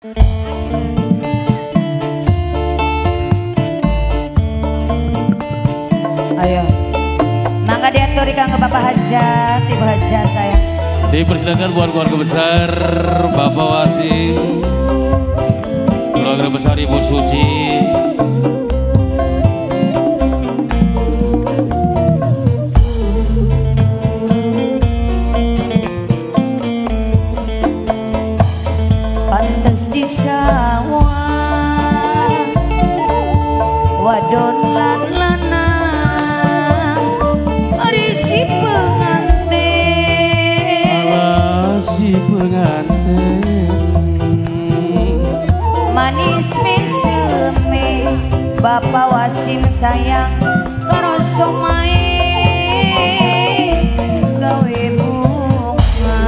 Ayo, mangga diaturi kangge Bapak Hajat, Ibu Hajat saya. Dipersilakan buat keluarga besar Bapak Wasim, keluarga besar Ibu Suci. Pantes di sawah, wadon lan lanang, marisi pengantin, Si pengantin manis meseme, Bapak Wasim sayang karo somae gawe bunga.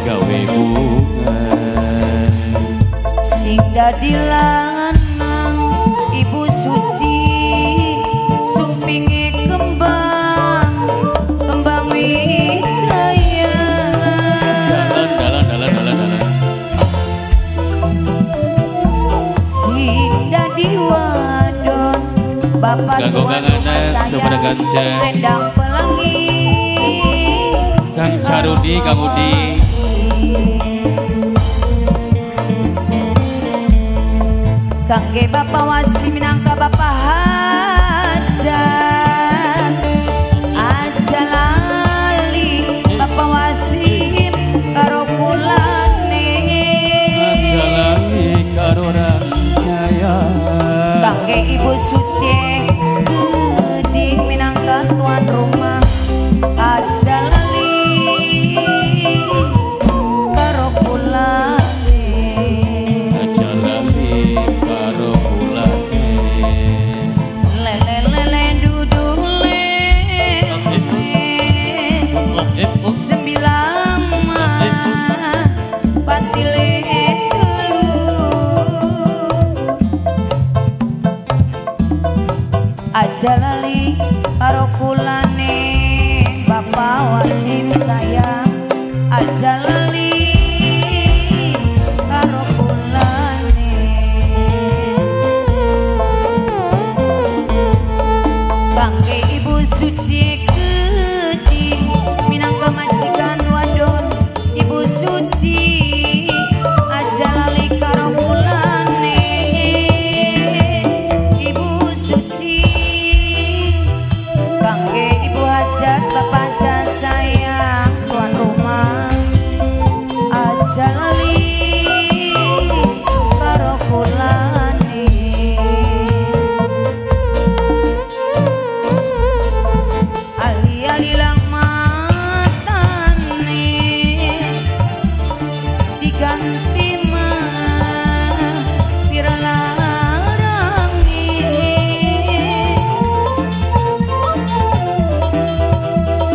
gawe bunga Sing dadi lanang Ibu Suci, sumpinge kembang wijaya. dalan Sing dadi wadon Bapak Ganggu tua kangenan rumah kepada sayang, Ganceng. selendang pelangi Kang Carudi, Kang Udi. kangge Bapak Wasim minangka Bapak Hajat, aja lali Bapak Wasim karo kulane. Aja lali karo Jaya. Kangge Ibu Suci gede minangka tuan rumah, aja lali karo kulane. Aja lali karo pulane. Lele dudule sembilan patile telu, aja lali karo kulane Bapak Wasim sayang, aja lali karo kulane. Kangge Ibu Suci gede minangka majikan wadon Ibu Suci, aja lali karo kulane. Ibu Suci kangge Ibu Hajat Bapak Hajat sayang tuan rumah, aja lali karo kulane. Ali-ali lang matane diganti mah piralarang ini,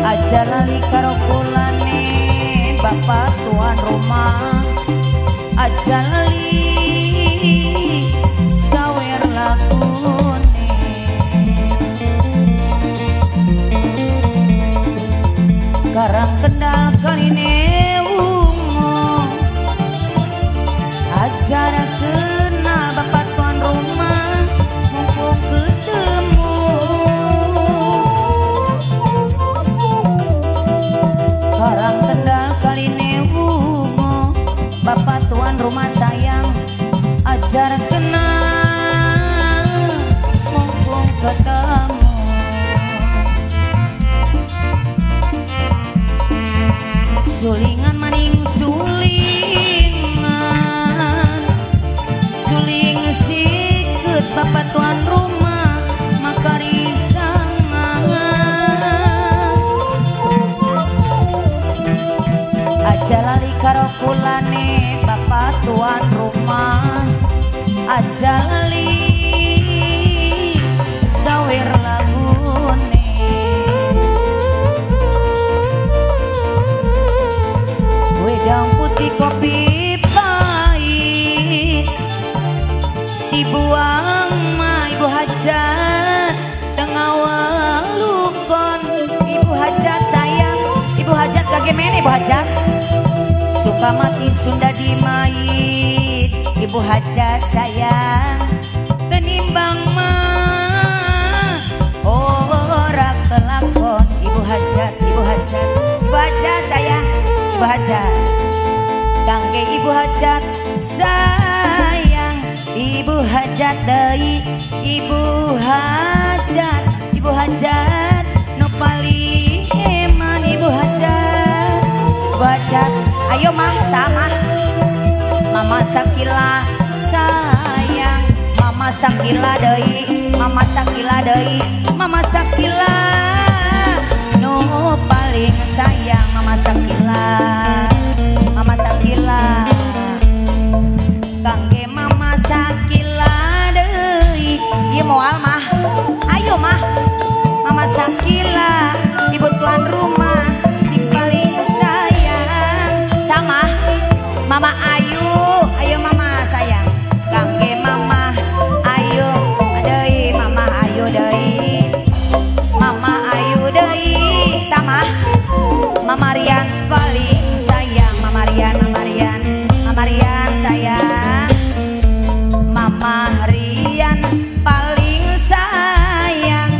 aja lali karo kulane Bapak tuan rumah, aja lali sawer lakune. Karang kendal kaline ungu, acara kena Bapak tuan rumah mumpung ketemu. Karang kendal kaline ungu, Bapak tuan rumah sayang, ajar kena mumpung ketemu. Sulingan maning sulingan, suling sikut Bapak tuan rumah makarisangan, aja lali karo kulane Bapak tuan rumah, aja lali sawer lagune. Wedang putih kopi pahit dibuang ma Ibu Hajat tengah walukon. Ibu Hajat sayang, Ibu Hajat kagemene Ibu Hajat Kamati Sunda dimait Ibu Hajat sayang tenimbang mah orang kelakon Ibu Hajat sayang Ibu Hajat kangge Ibu Hajat sayang Ibu Hajat deui Ibu Hajat no paling eman Ibu Hajat ayo mah sama Mama Sakila sayang Mama Sakila deui Mama Sakila no paling sayang Mama Sakila kangge Mama Sakila deui ieu moal mah ayo mah Mama Sakila ibu tuan rumah si paling sayang sama Mama ayo Mama sayang kangge Mama ayo deui Mama ayo deui sama Mama Rian paling sayang Mama Rian sayang Mama Rian paling sayang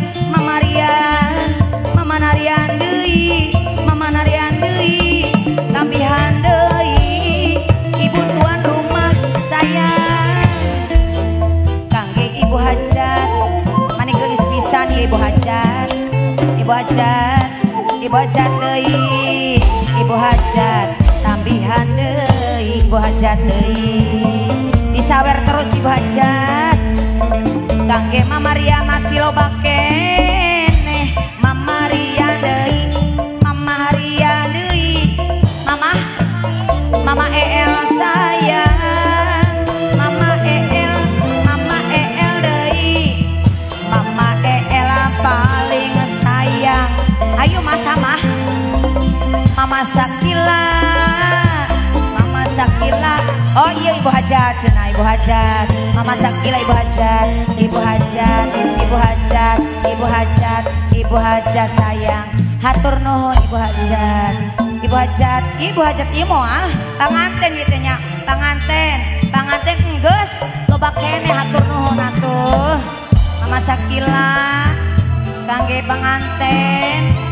Mama Narian deui tambihan deui ibu tuan rumah sayang kangge Ibu Hajat mani geulis pisan ya Ibu Hajat deui Ibu Hajat tambihan deui Ibu Hajat deui disawer terus Ibu Hajat kangge Mama Ria masih loba keneh Mama Ria deui Mama El sayang Mama El deui Mama El paling sayang ayo mah sama Mama Sakila oh iya Ibu Hajat cenah Ibu Hajat Mama Sakila Ibu Hajat sayang hatur nuhun Ibu Hajat ieu moal panganten kitu nya panganten geus loba keneh hatur nuhun atuh Mama Sakila kangge panganten